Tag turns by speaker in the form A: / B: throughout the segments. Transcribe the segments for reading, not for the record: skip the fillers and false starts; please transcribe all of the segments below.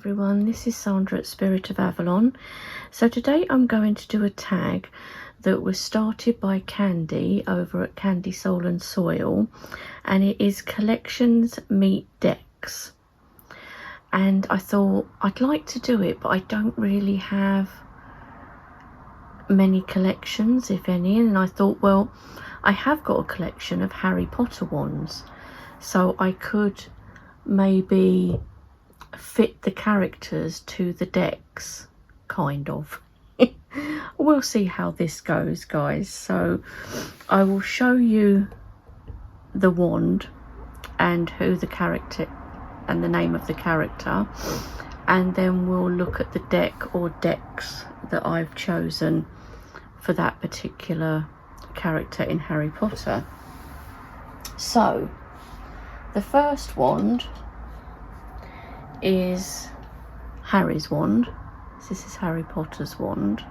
A: everyone, this is Sandra at Spirit of Avalon. So today I'm going to do a tag that was started by Candy over at Candy Soul and Soil, and it is collections meet decks. And I thought I'd like to do it, but I don't really have many collections, if any, and I thought, well, I have got a collection of Harry Potter wands, so I could maybe fit the characters to the decks, kind of. We'll see how this goes, guys. So I will show you the wand and who the character and the name of the character, and then we'll look at the deck or decks that I've chosen for that particular character in Harry Potter. So the first wand is Harry's wand. This is Harry Potter's wand.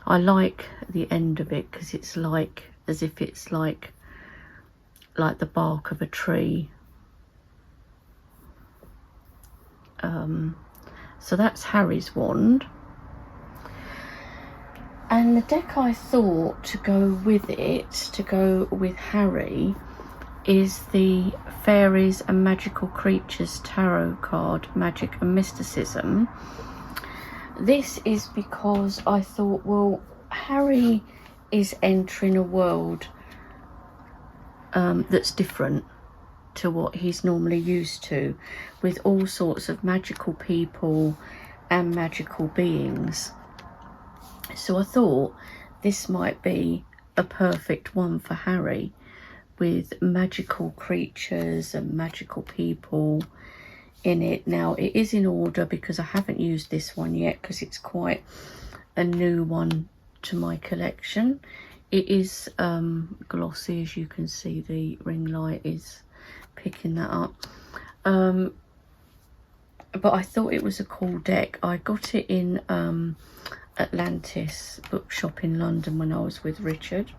A: I like the end of it because it's like as if it's like the bark of a tree. So that's Harry's wand. And the deck I thought to go with it, to go with Harry, is the Fairies and Magical Creatures Tarot card, Magic and Mysticism. This is because I thought, well, Harry is entering a world that's different to what he's normally used to, with all sorts of magical people and magical beings. So I thought this might be a perfect one for Harry, with magical creatures and magical people in it. Now it is in order because I haven't used this one yet because it's quite a new one to my collection. It is glossy, as you can see. The ring light is picking that up. But I thought it was a cool deck. I got it in Atlantis bookshop in London when I was with Richard.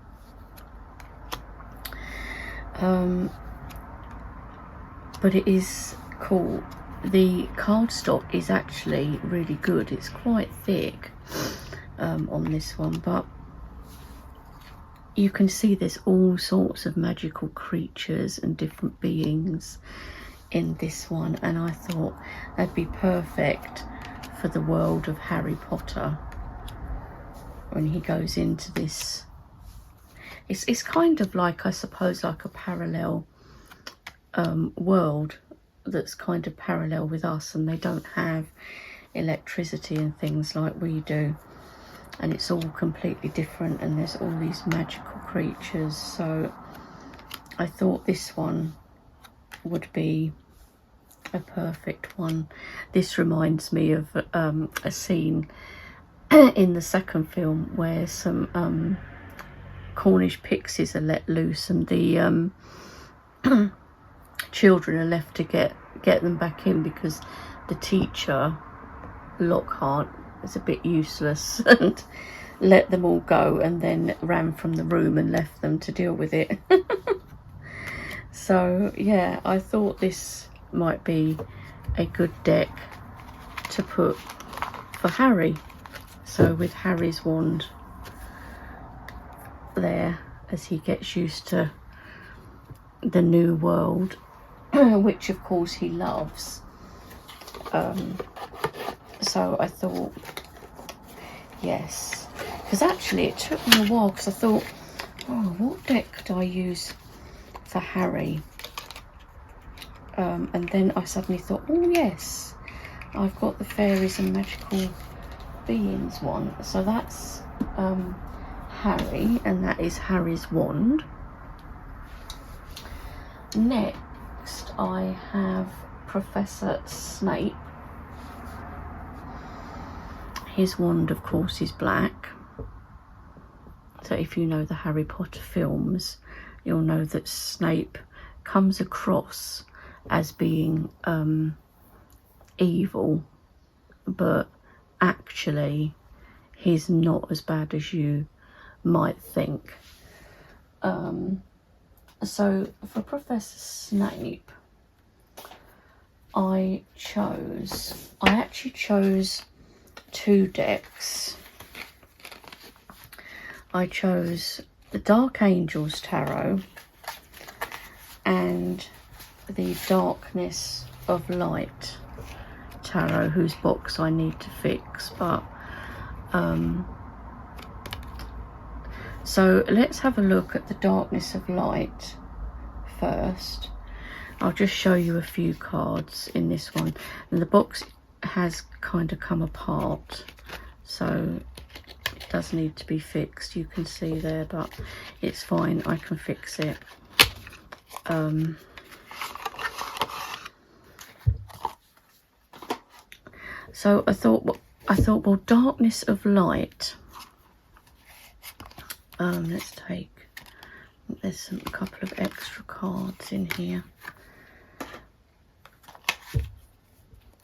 A: But it is cool. The cardstock is actually really good. It's quite thick on this one, but you can see there's all sorts of magical creatures and different beings in this one, and I thought that'd be perfect for the world of Harry Potter when he goes into this. It's kind of like, I suppose, like a parallel world that's kind of parallel with us, and they don't have electricity and things like we do, and it's all completely different, and there's all these magical creatures. So I thought this one would be a perfect one. This reminds me of a scene in the second film where some Cornish pixies are let loose, and the children are left to get them back in because the teacher, Lockhart, is a bit useless and let them all go, and then ran from the room and left them to deal with it. So yeah, I thought this might be a good deck to put for Harry. So with Harry's wand there, as he gets used to the new world, which of course he loves. So I thought, yes, because actually it took me a while, because I thought, oh, what deck could I use for Harry? And then I suddenly thought, oh yes, I've got the Fairies and Magical Beings one. So that's Harry, and that is Harry's wand. Next I have Professor Snape. His wand, of course, is black. So if you know the Harry Potter films, you'll know that Snape comes across as being evil, but actually he's not as bad as you might think. So for Professor Snape, I actually chose 2 decks. I chose the Dark Angels Tarot and the Darkness of Light Tarot, whose box I need to fix. But so let's have a look at the Darkness of Light first. I'll just show you a few cards in this one, and the box has kind of come apart, so it does need to be fixed. You can see there, but it's fine, I can fix it. So I thought, well, Darkness of Light. Let's take. There's a couple of extra cards in here.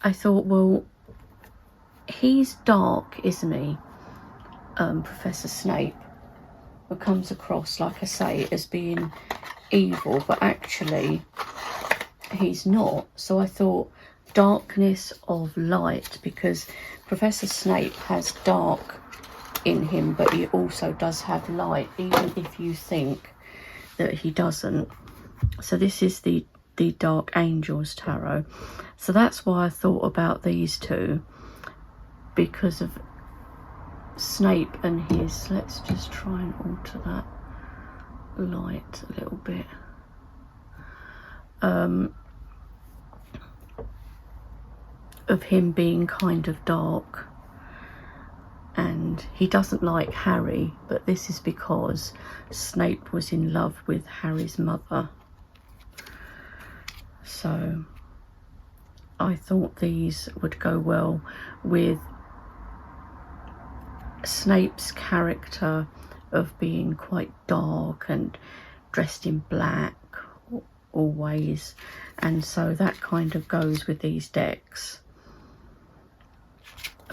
A: I thought, well, he's dark, isn't he? Professor Snape, who comes across, like I say, as being evil, but actually he's not. So I thought Darkness of Light, because Professor Snape has dark in him, but he also does have light, even if you think that he doesn't. So this is the Dark Angels Tarot. So that's why I thought about these two, because of Snape and his, let's just try and alter that light a little bit. Of him being kind of dark, and he doesn't like Harry, but this is because Snape was in love with Harry's mother. So I thought these would go well with Snape's character of being quite dark and dressed in black always, and so that kind of goes with these decks.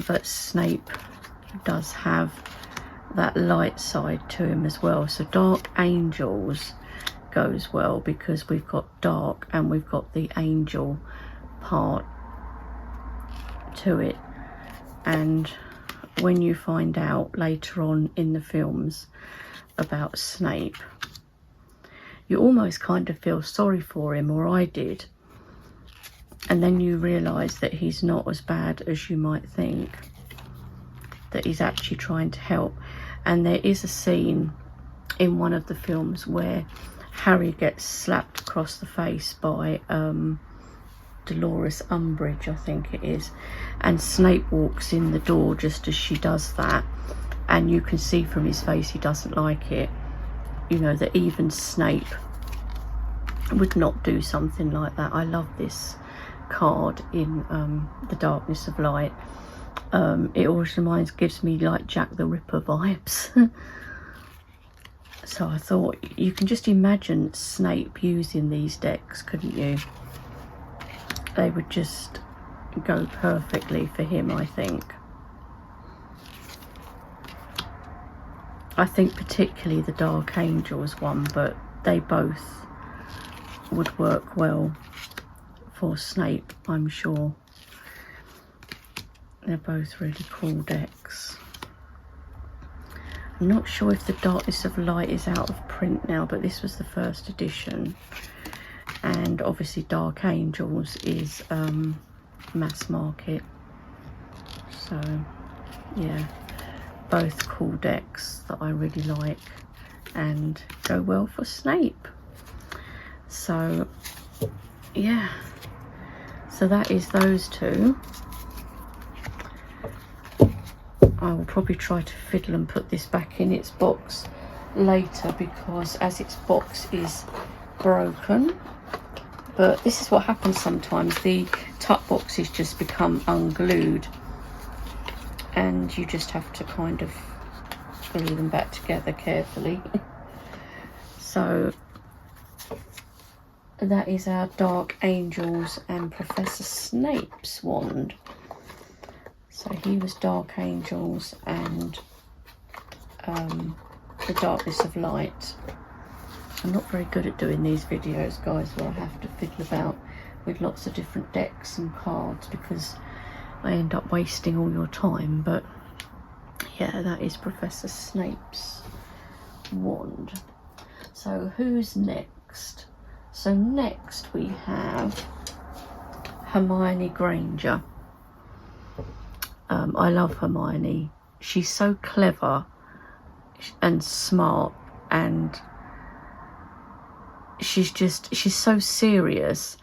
A: But Snape does have that light side to him as well, so Dark Angels goes well because we've got dark and we've got the angel part to it. And when you find out later on in the films about Snape, you almost kind of feel sorry for him, or I did, and then you realise that he's not as bad as you might think, that he's actually trying to help. And there is a scene in one of the films where Harry gets slapped across the face by Dolores Umbridge, I think it is, and Snape walks in the door just as she does that, and you can see from his face he doesn't like it. You know, that even Snape would not do something like that. I love this card in the Darkness of Light. It always gives me like Jack the Ripper vibes. So I thought, you can just imagine Snape using these decks, couldn't you? They would just go perfectly for him, I think. I think particularly the Dark Angels one, but they both would work well for Snape, I'm sure. They're both really cool decks. I'm not sure if the Darkness of Light is out of print now, but this was the first edition. And obviously Dark Angels is mass market. So yeah, both cool decks that I really like and go well for Snape. So yeah, so that is those two. I will probably try to fiddle and put this back in its box later, because as its box is broken. But this is what happens sometimes, the tuck boxes just become unglued and you just have to kind of glue them back together carefully. So that is our Dark Angels and Professor Snape's wand. So he was Dark Angels and the Darkness of Light. I'm not very good at doing these videos, guys, where I have to fiddle about with lots of different decks and cards because I end up wasting all your time. But yeah, that is Professor Snape's wand. So who's next? So next we have Hermione Granger. I love Hermione. She's so clever and smart, and she's so serious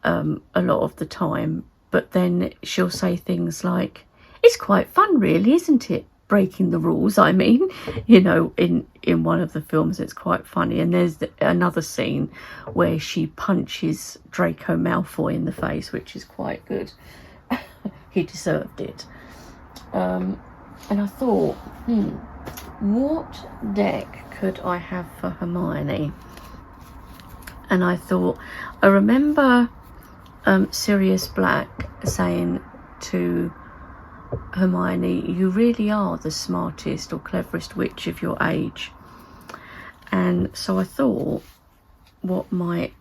A: a lot of the time, but then she'll say things like, it's quite fun really, isn't it, breaking the rules? I mean, you know, in one of the films it's quite funny, and there's another scene where she punches Draco Malfoy in the face, which is quite good. He deserved it. And I thought, what deck could I have for Hermione? And I thought, I remember Sirius Black saying to Hermione, you really are the smartest or cleverest witch of your age. And so I thought what might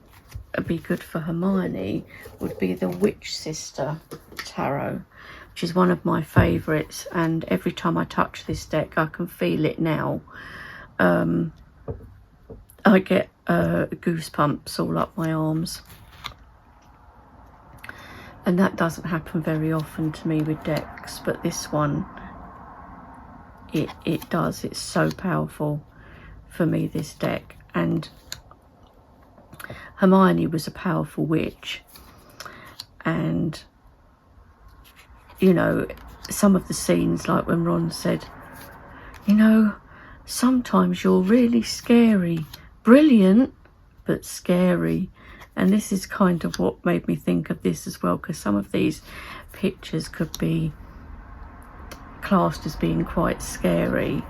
A: be good for Hermione would be the Witch Sister Tarot, which is one of my favourites, and every time I touch this deck I can feel it now. I get goosebumps all up my arms, and that doesn't happen very often to me with decks, but this one it does. It's so powerful for me, this deck. And Hermione was a powerful witch, and you know, some of the scenes, like when Ron said, you know, sometimes you're really scary, brilliant but scary. And this is kind of what made me think of this as well, because some of these pictures could be classed as being quite scary,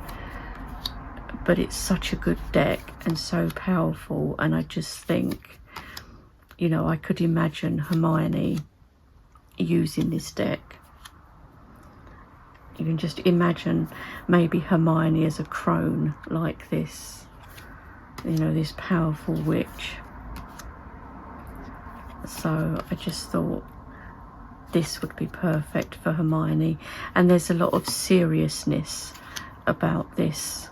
A: but it's such a good deck and so powerful. And I just think, you know, I could imagine Hermione using this deck. You can just imagine maybe Hermione as a crone like this, you know, this powerful witch. So I just thought this would be perfect for Hermione. And there's a lot of seriousness about this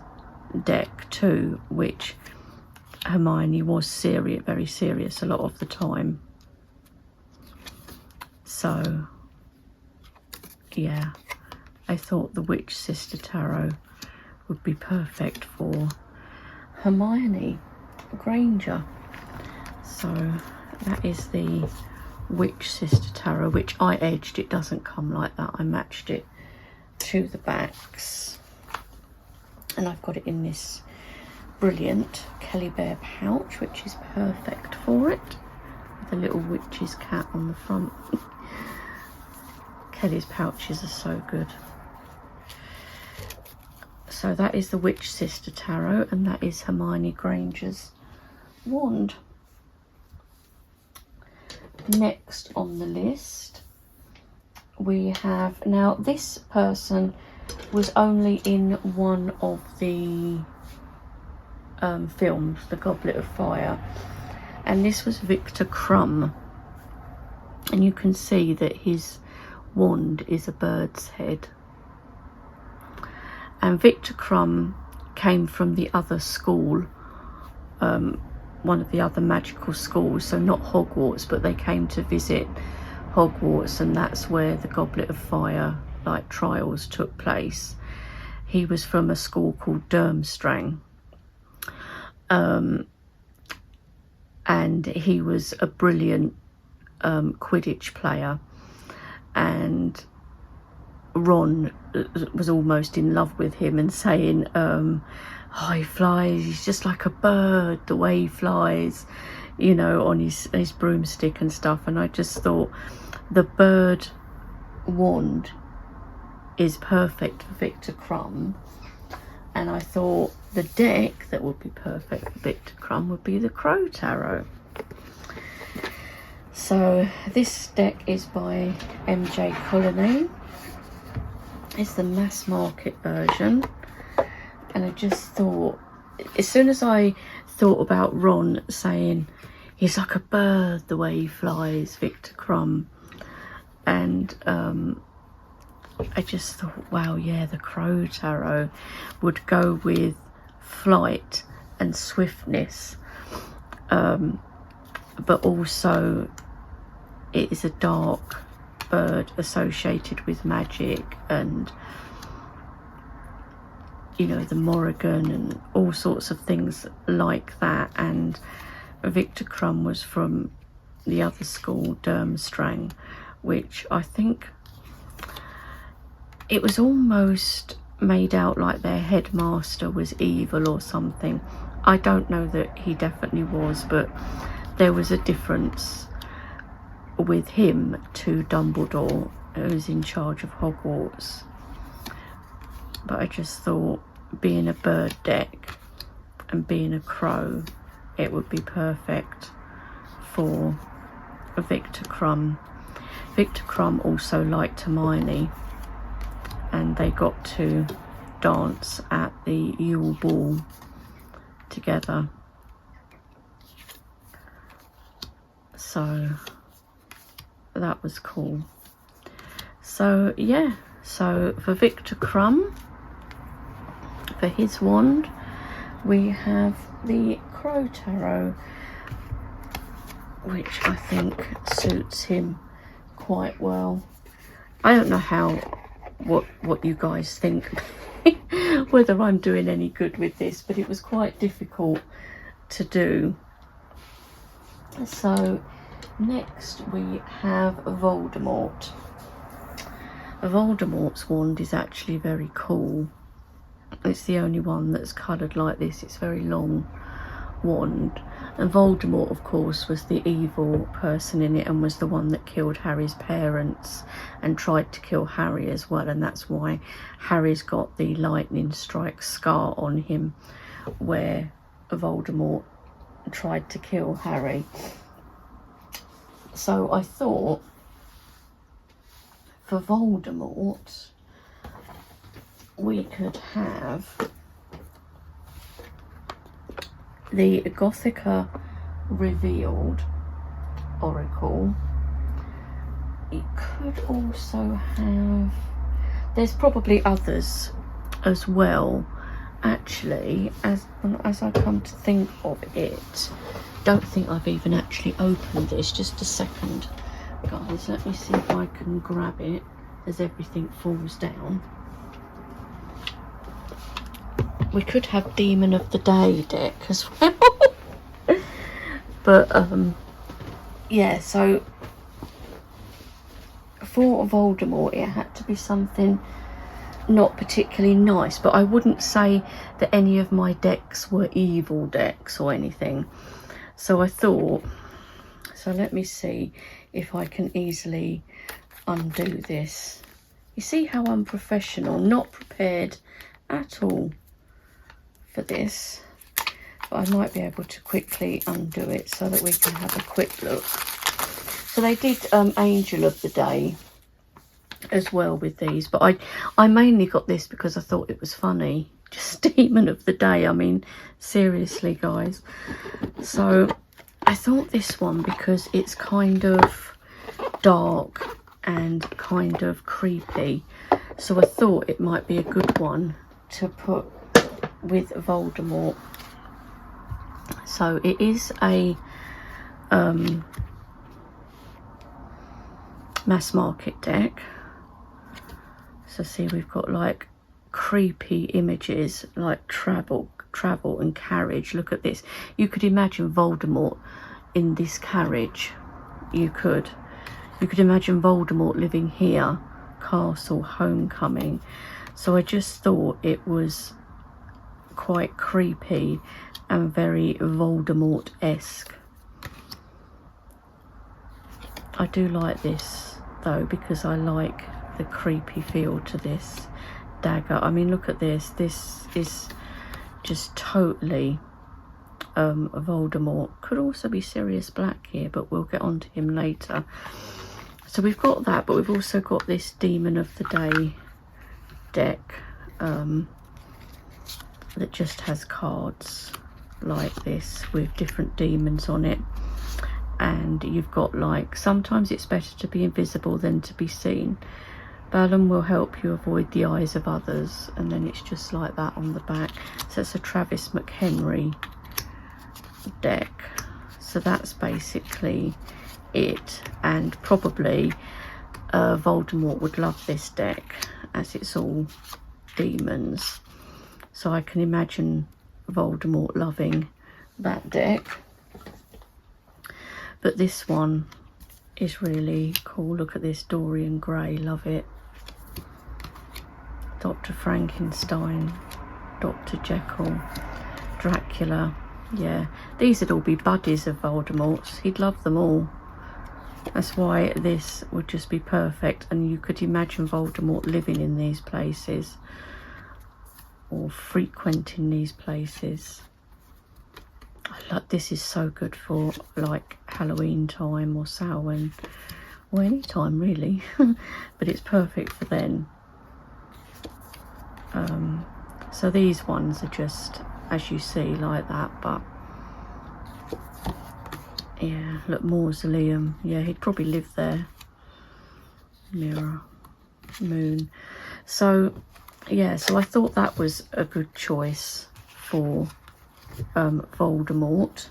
A: deck too, which Hermione was serious, very serious a lot of the time. So yeah, I thought the Witch Sister Tarot would be perfect for Hermione Granger. So that is the Witch Sister Tarot, which I edged. It doesn't come like that. I matched it to the backs. And I've got it in this brilliant Kelly Bear pouch, which is perfect for it, with a little witch's cat on the front. Kelly's pouches are so good. So that is the Witch Sister Tarot, and that is Hermione Granger's wand. Next on the list we have, now this person was only in one of the films, The Goblet of Fire, and this was Victor Crumb, and you can see that his wand is a bird's head. And Victor Crumb came from the other school, one of the other magical schools, so not Hogwarts, but they came to visit Hogwarts, and that's where the Goblet of Fire like trials took place. He was from a school called Durmstrang, and he was a brilliant Quidditch player, and Ron was almost in love with him and saying, oh, he flies, he's just like a bird, the way he flies, you know, on his broomstick and stuff. And I just thought the bird wand is perfect for Victor Crumb, and I thought the deck that would be perfect for Victor Crumb would be the Crow Tarot. So this deck is by MJ Colony. It's the mass market version, and I just thought, as soon as I thought about Ron saying, he's like a bird the way he flies, Victor Crumb. And I just thought, wow, yeah, the Crow Tarot would go with flight and swiftness, but also it is a dark bird associated with magic and, you know, the Morrigan and all sorts of things like that. And Victor Crumb was from the other school, Durmstrang, which I think it was almost made out like their headmaster was evil or something. I don't know that he definitely was, but there was a difference with him to Dumbledore, who was in charge of Hogwarts. But I just thought, being a bird deck and being a crow, it would be perfect for Victor Crumb. Victor Crumb also liked Hermione, and they got to dance at the Yule Ball together. So that was cool. So yeah, so for Victor Crumb, for his wand, we have the Crow Tarot, which I think suits him quite well. I don't know what you guys think, whether I'm doing any good with this, but it was quite difficult to do. So next we have Voldemort. Voldemort's wand is actually very cool. It's the only one that's coloured like this. It's very long wand, and Voldemort of course was the evil person in it and was the one that killed Harry's parents and tried to kill Harry as well, and that's why Harry's got the lightning strike scar on him where Voldemort tried to kill Harry. So I thought for Voldemort we could have the Gothica Revealed Oracle. It could also have, there's probably others as well actually, as I come to think of it. Don't think I've even actually opened this. Just a second guys, let me see if I can grab it as everything falls down. We could have Demon of the Day deck as well. But yeah, so for Voldemort it had to be something not particularly nice, but I wouldn't say that any of my decks were evil decks or anything. So I thought, so let me see if I can easily undo this. You see how unprofessional, not prepared at all for this, but I might be able to quickly undo it so that we can have a quick look. So they did Angel of the Day as well with these, but I mainly got this because I thought it was funny. Just Demon of the Day, I mean seriously guys. So I thought this one because it's kind of dark and kind of creepy, so I thought it might be a good one to put with Voldemort. So it is a mass market deck. So see, we've got like creepy images like travel and carriage. Look at this. You could imagine Voldemort in this carriage. You could imagine Voldemort living here. Castle Homecoming. So I just thought it was quite creepy and very Voldemort-esque. I do like this though because I like the creepy feel to this dagger. I mean, look at this. This is just totally Voldemort. Could also be Sirius Black here, but we'll get on to him later. So we've got that, but we've also got this Demon of the Day deck that just has cards like this with different demons on it. And you've got like, sometimes it's better to be invisible than to be seen. Vellum will help you avoid the eyes of others, and then it's just like that on the back. So it's a Travis McHenry deck. So that's basically it, and probably Voldemort would love this deck as it's all demons. So I can imagine Voldemort loving that deck. But this one is really cool. Look at this, Dorian Gray, love it. Dr. Frankenstein, Dr. Jekyll, Dracula. Yeah, these would all be buddies of Voldemort's. He'd love them all. That's why this would just be perfect. And you could imagine Voldemort living in these places or frequenting these places. This is so good for like Halloween time or Samhain, or any time really. But it's perfect for then. So these ones are just, as you see, like that. But yeah, look, mausoleum. Yeah, he'd probably live there. Mirror, moon. So yeah, so I thought that was a good choice for Voldemort.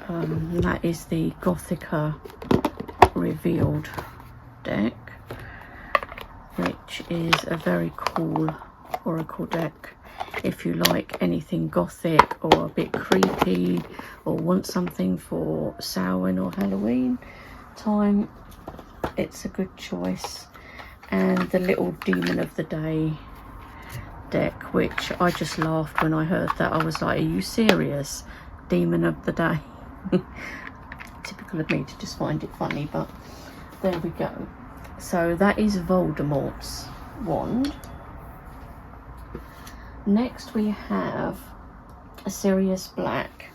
A: And that is the Gothica Revealed deck, which is a very cool oracle deck if you like anything gothic or a bit creepy, or want something for Samhain or Halloween time. It's a good choice. And the little Demon of the Day deck, which I just laughed when I heard that. I was like, are you serious? Demon of the Day. Typical of me to just find it funny, but there we go. So that is Voldemort's wand. Next we have a Sirius Black.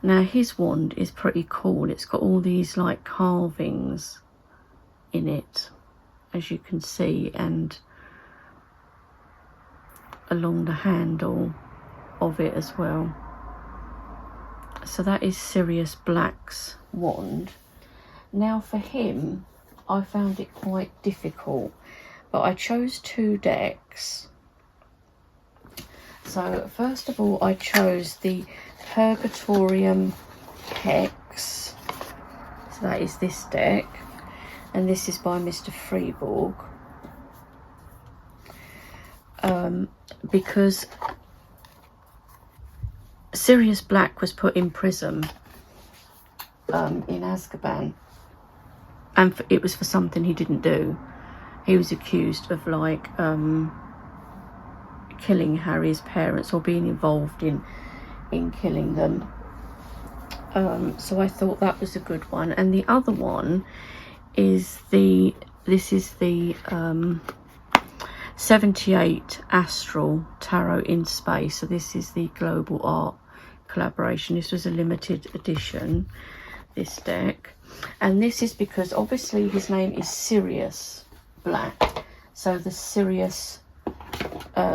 A: Now his wand is pretty cool. It's got all these like carvings in it, as you can see, and along the handle of it as well. So that is Sirius Black's wand. Now for him, I found it quite difficult, but I chose two decks. So first of all, I chose the Purgatorium Hex. So that is this deck, and this is by Mr. Freeborg. Because Sirius Black was put in prison in Azkaban, and it was for something he didn't do. He was accused of like killing Harry's parents, or being involved in killing them. So I thought that was a good one. And the other one is this is the 78 Astral Tarot in Space. So this is the global art collaboration. This was a limited edition, this deck. And this is because obviously his name is Sirius Black, so the Sirius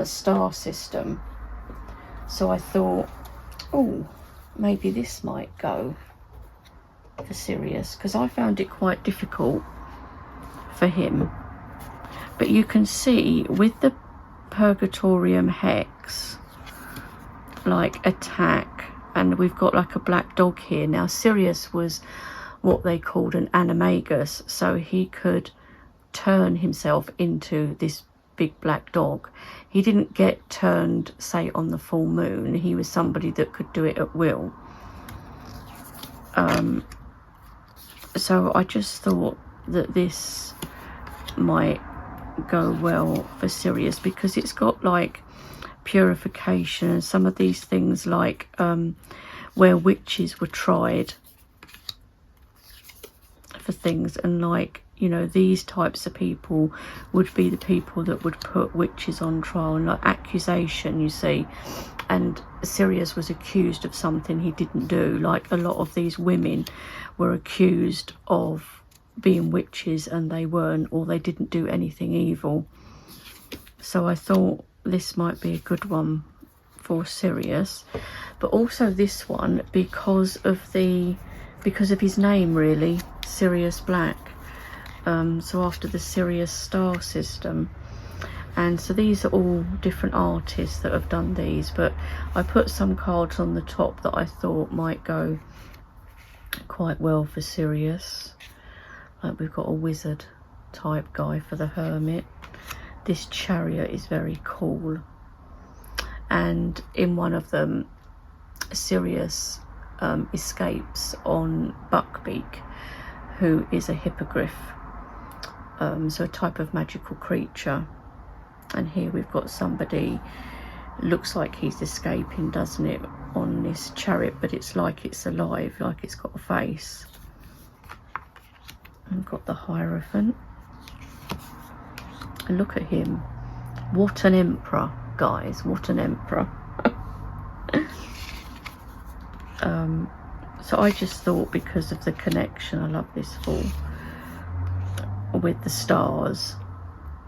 A: star system. So I thought, oh, maybe this might go for Sirius, because I found it quite difficult for him. But you can see with the Purgatorium Hex, like attack, and we've got like a black dog here. Now Sirius was what they called an animagus, so he could turn himself into this big black dog. He didn't get turned, say, on the full moon. He was somebody that could do it at will. So I just thought that this might go well for Sirius, because it's got like purification and some of these things, like where witches were tried for things, and like, you know, these types of people would be the people that would put witches on trial, and like accusation, you see. And Sirius was accused of something he didn't do. Like a lot of these women were accused of being witches and they weren't, or they didn't do anything evil. So I thought this might be a good one for Sirius, but also this one because of his name, really, Sirius Black. So after the Sirius star system. And so these are all different artists that have done these, but I put some cards on the top that I thought might go quite well for Sirius. Like we've got a wizard type guy for the Hermit. This chariot is very cool, and in one of them Sirius escapes on Buckbeak, who is a hippogriff, so a type of magical creature. And here we've got somebody, looks like he's escaping, doesn't it, on this chariot, but it's like it's alive, like it's got a face. And got the Hierophant. And look at him. What an emperor, guys, what an emperor. So I just thought, because of the connection, I love this fall, with the stars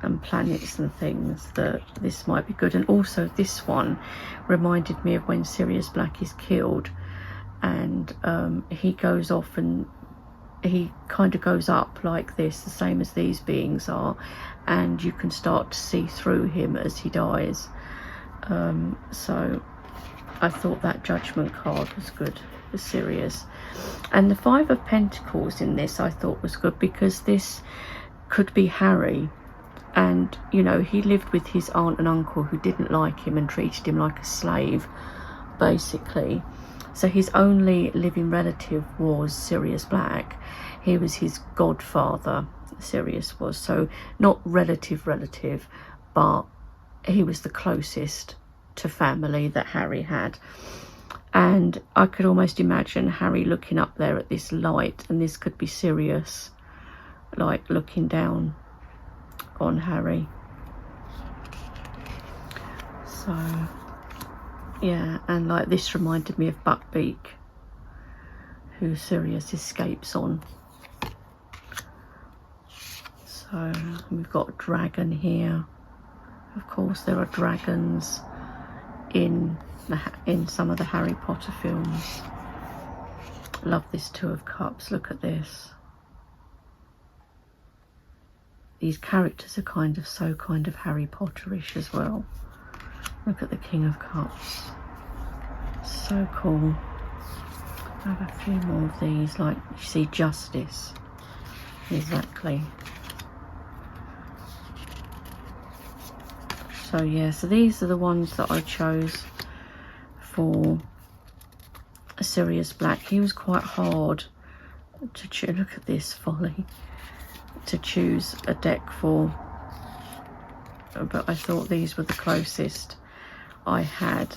A: and planets and things, that this might be good. And also this one reminded me of when Sirius Black is killed, and he goes off and he kind of goes up like this, the same as these beings are, and you can start to see through him as he dies. So I thought that Judgment card was good for Sirius. And the Five of Pentacles in this I thought was good, because this could be Harry. And, you know, he lived with his aunt and uncle who didn't like him and treated him like a slave, basically. So his only living relative was Sirius Black. He was his godfather, Sirius was. So not relative, but he was the closest to family that Harry had. And I could almost imagine Harry looking up there at this light, and this could be Sirius, like, looking down on Harry. So yeah, and like this reminded me of Buckbeak, who Sirius escapes on. So we've got a dragon here. Of course there are dragons in some of the Harry Potter films. Love this Two of Cups. Look at this. These characters are kind of Harry Potterish as well. Look at the King of Cups. So cool. I have a few more of these, like you see Justice. Exactly. So yeah, so these are the ones that I chose for Sirius Black. He was quite hard to choose. Look at this folly. To choose a deck for, but I thought these were the closest I had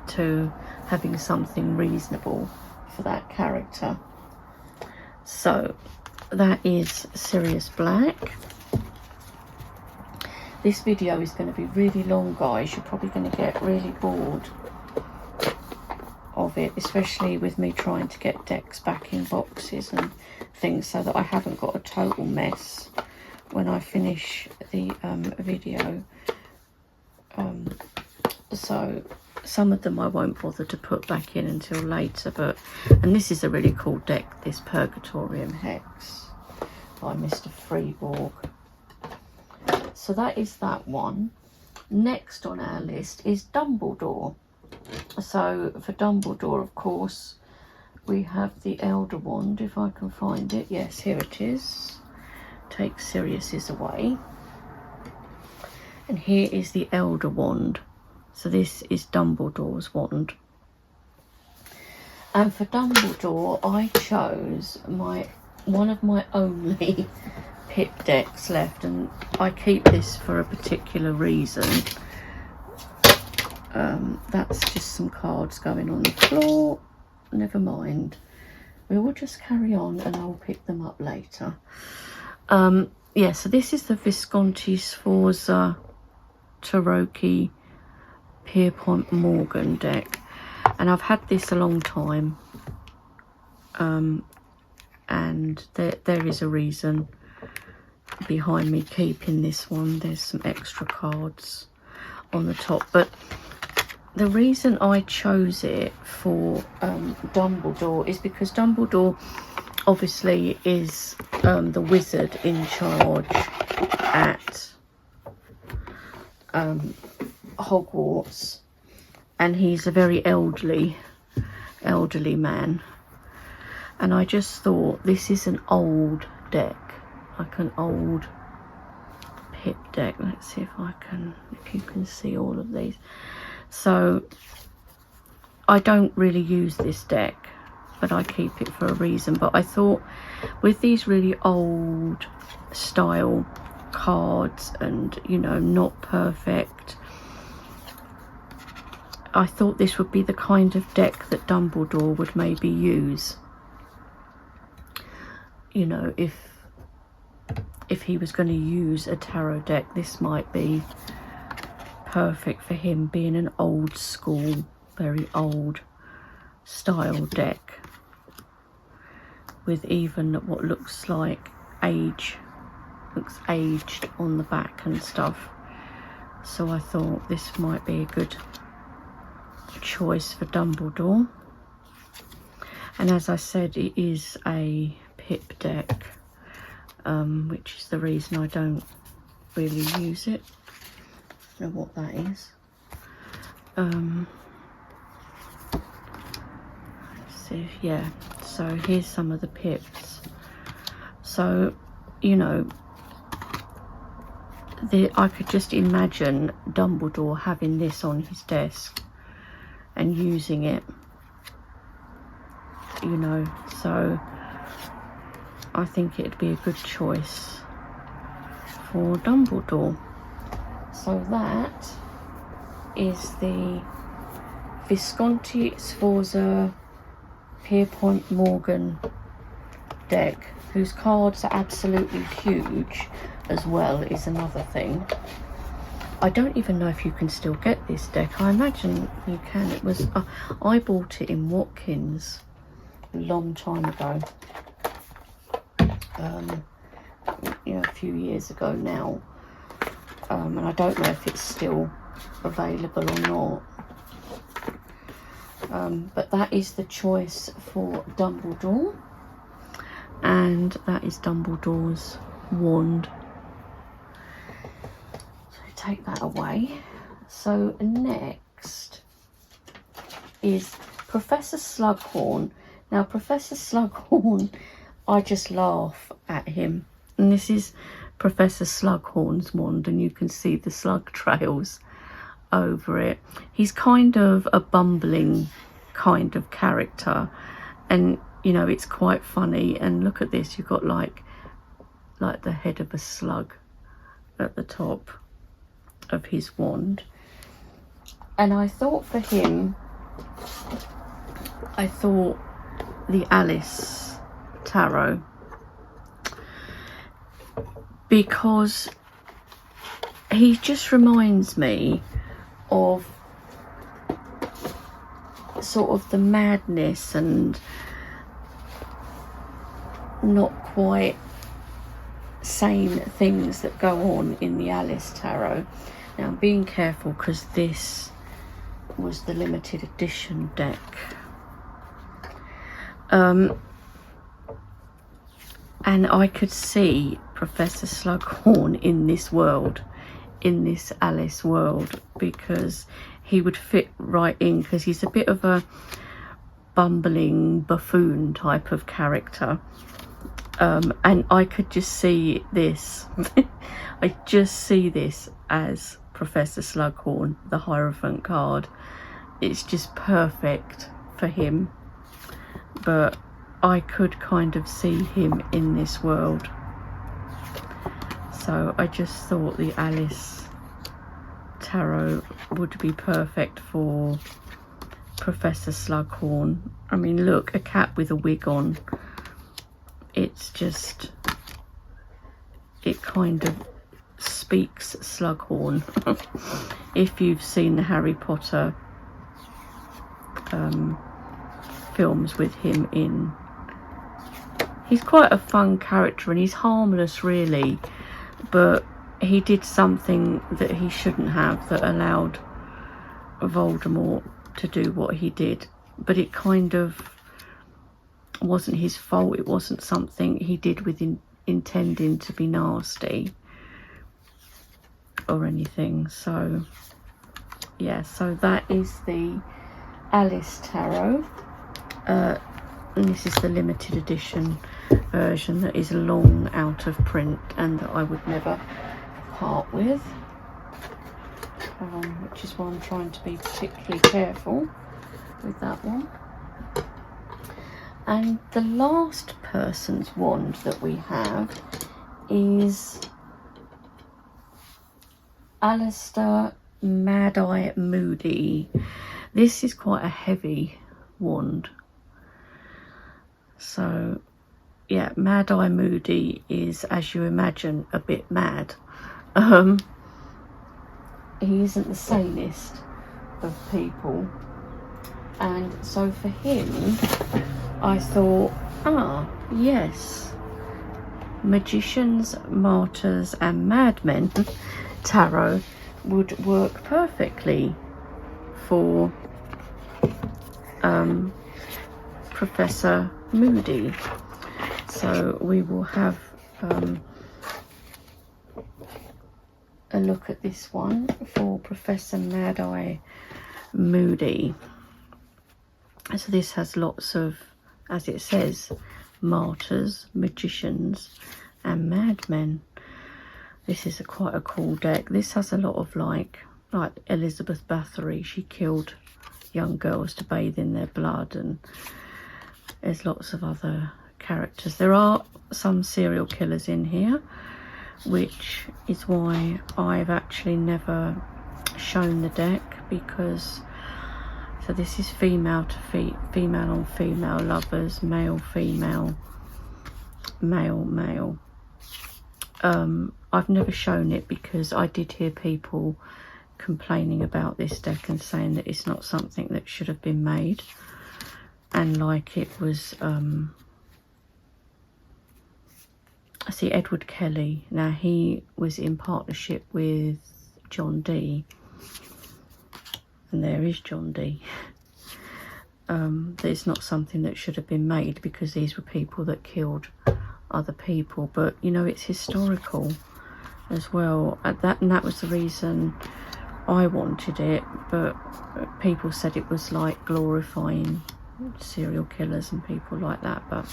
A: to having something reasonable for that character. So that is Sirius Black. This video is going to be really long, guys. You're probably going to get really bored of it, especially with me trying to get decks back in boxes and things, so that I haven't got a total mess when I finish the video. So some of them I won't bother to put back in until later, but and this is a really cool deck, this Purgatorium Hex by Mr. Freeborg. So that is that one. Next on our list is Dumbledore. So for Dumbledore, of course, we have the Elder Wand, if I can find it. Yes, here it is. Take Sirius's away. And here is the Elder Wand. So this is Dumbledore's wand. And for Dumbledore, I chose one of my only pip decks left, and I keep this for a particular reason. That's just some cards going on the floor. Never mind, we will just carry on and I'll pick them up later. Yeah, so this is the Visconti Sforza Tarocchi Pierpont Morgan deck, and I've had this a long time, and there is a reason behind me keeping this one. There's some extra cards. on the top. But the reason I chose it for Dumbledore is because Dumbledore obviously is the wizard in charge at Hogwarts, and he's a very elderly man, and I just thought this is an old deck, like an old pip deck. Let's see if you can see all of these. So I don't really use this deck, but I keep it for a reason. But I thought with these really old style cards and, you know, not perfect, I thought this would be the kind of deck that Dumbledore would maybe use. You know, if he was going to use a tarot deck, this might be perfect for him, being an old school, very old style deck with even what looks like looks aged on the back and stuff. So I thought this might be a good choice for Dumbledore. And as I said, it is a pip deck, which is the reason I don't really use it. I don't know what that is. Let's see, yeah, so here's some of the pips. So, you know, I could just imagine Dumbledore having this on his desk and using it, you know, so I think it'd be a good choice for Dumbledore. So that is the Visconti Sforza Pierpont Morgan deck, whose cards are absolutely huge as well, is another thing. I don't even know if you can still get this deck. I imagine you can. It was I bought it in Watkins a long time ago, you know, a few years ago now, and I don't know if it's still available or not, but that is the choice for Dumbledore, and that is Dumbledore's wand. Take that away. So next is Professor Slughorn. Now Professor Slughorn, I just laugh at him, and this is Professor Slughorn's wand, and you can see the slug trails over it. He's kind of a bumbling kind of character, and you know, it's quite funny. And look at this, you've got like the head of a slug at the top of his wand. And I thought for him, I thought the Alice Tarot, because he just reminds me of sort of the madness and not quite sane things that go on in the Alice Tarot. Now I'm being careful because this was the limited edition deck. And I could see Professor Slughorn in this world, in this Alice world, because he would fit right in, because he's a bit of a bumbling buffoon type of character. And I could just see this. I just see this as Professor Slughorn, the Hierophant card. It's just perfect for him. But I could kind of see him in this world. So I just thought the Alice Tarot would be perfect for Professor Slughorn. I mean, look, a cat with a wig on. It's just, it kind of speaks Slughorn. If you've seen the Harry Potter films with him in, he's quite a fun character, and he's harmless really, but he did something that he shouldn't have, that allowed Voldemort to do what he did, but it kind of wasn't his fault. It wasn't something he did with intending to be nasty or anything. So yeah, so that is the Alice Tarot, and this is the limited edition version that is long out of print and that I would never part with, which is why I'm trying to be particularly careful with that one. And the last person's wand that we have is Alistair Mad-Eye Moody. This is quite a heavy wand. So yeah, Mad-Eye Moody is, as you imagine, a bit mad. He isn't the sanest of people, and so for him I thought, yes, Magicians, Martyrs and Madmen tarot would work perfectly for Professor Moody. So we will have a look at this one for Professor Mad-Eye Moody. So this has lots of, as it says, Martyrs, Magicians and Madmen. This is quite a cool deck. This has a lot of like Elizabeth Bathory. She killed young girls to bathe in their blood, and there's lots of other characters. There are some serial killers in here, which is why I've actually never shown the deck, because so this is female to female on female lovers, male female, male male. I've never shown it because I did hear people complaining about this deck and saying that it's not something that should have been made, and like it was I see Edward Kelly. Now he was in partnership with John Dee, and there is John Dee. It's not something that should have been made because these were people that killed other people, but you know, it's historical as well. And that was the reason I wanted it, but people said it was like glorifying serial killers and people like that. But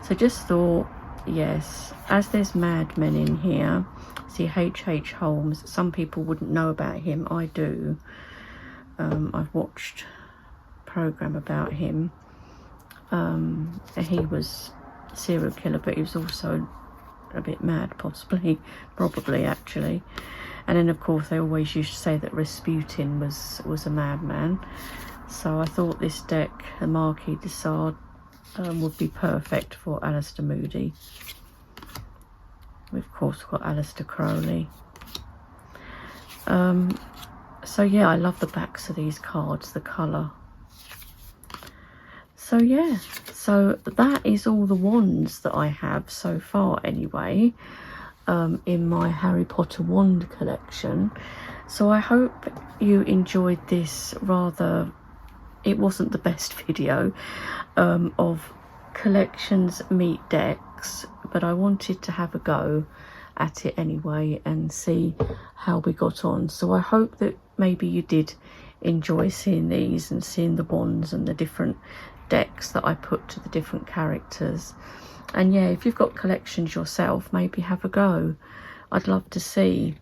A: so just thought, yes, as there's madmen in here, see H.H. Holmes, some people wouldn't know about him. I do. I've watched a program about him. He was a serial killer, but he was also a bit mad, probably actually. And then of course they always used to say that Rasputin was a madman. So I thought this deck, the Marquis de Sade, would be perfect for Alistair Moody. We've of course got Alistair Crowley. So yeah, I love the backs of these cards, the colour. So yeah, so that is all the wands that I have so far anyway, in my Harry Potter wand collection. So I hope you enjoyed this rather, it wasn't the best video of collections meet decks, but I wanted to have a go at it anyway and see how we got on. So I hope that maybe you did enjoy seeing these and seeing the wands and the different decks that I put to the different characters. And yeah, if you've got collections yourself, maybe have a go. I'd love to see.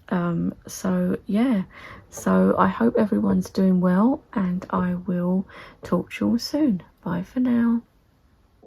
A: So yeah, so I hope everyone's doing well, and I will talk to you all soon. Bye for now.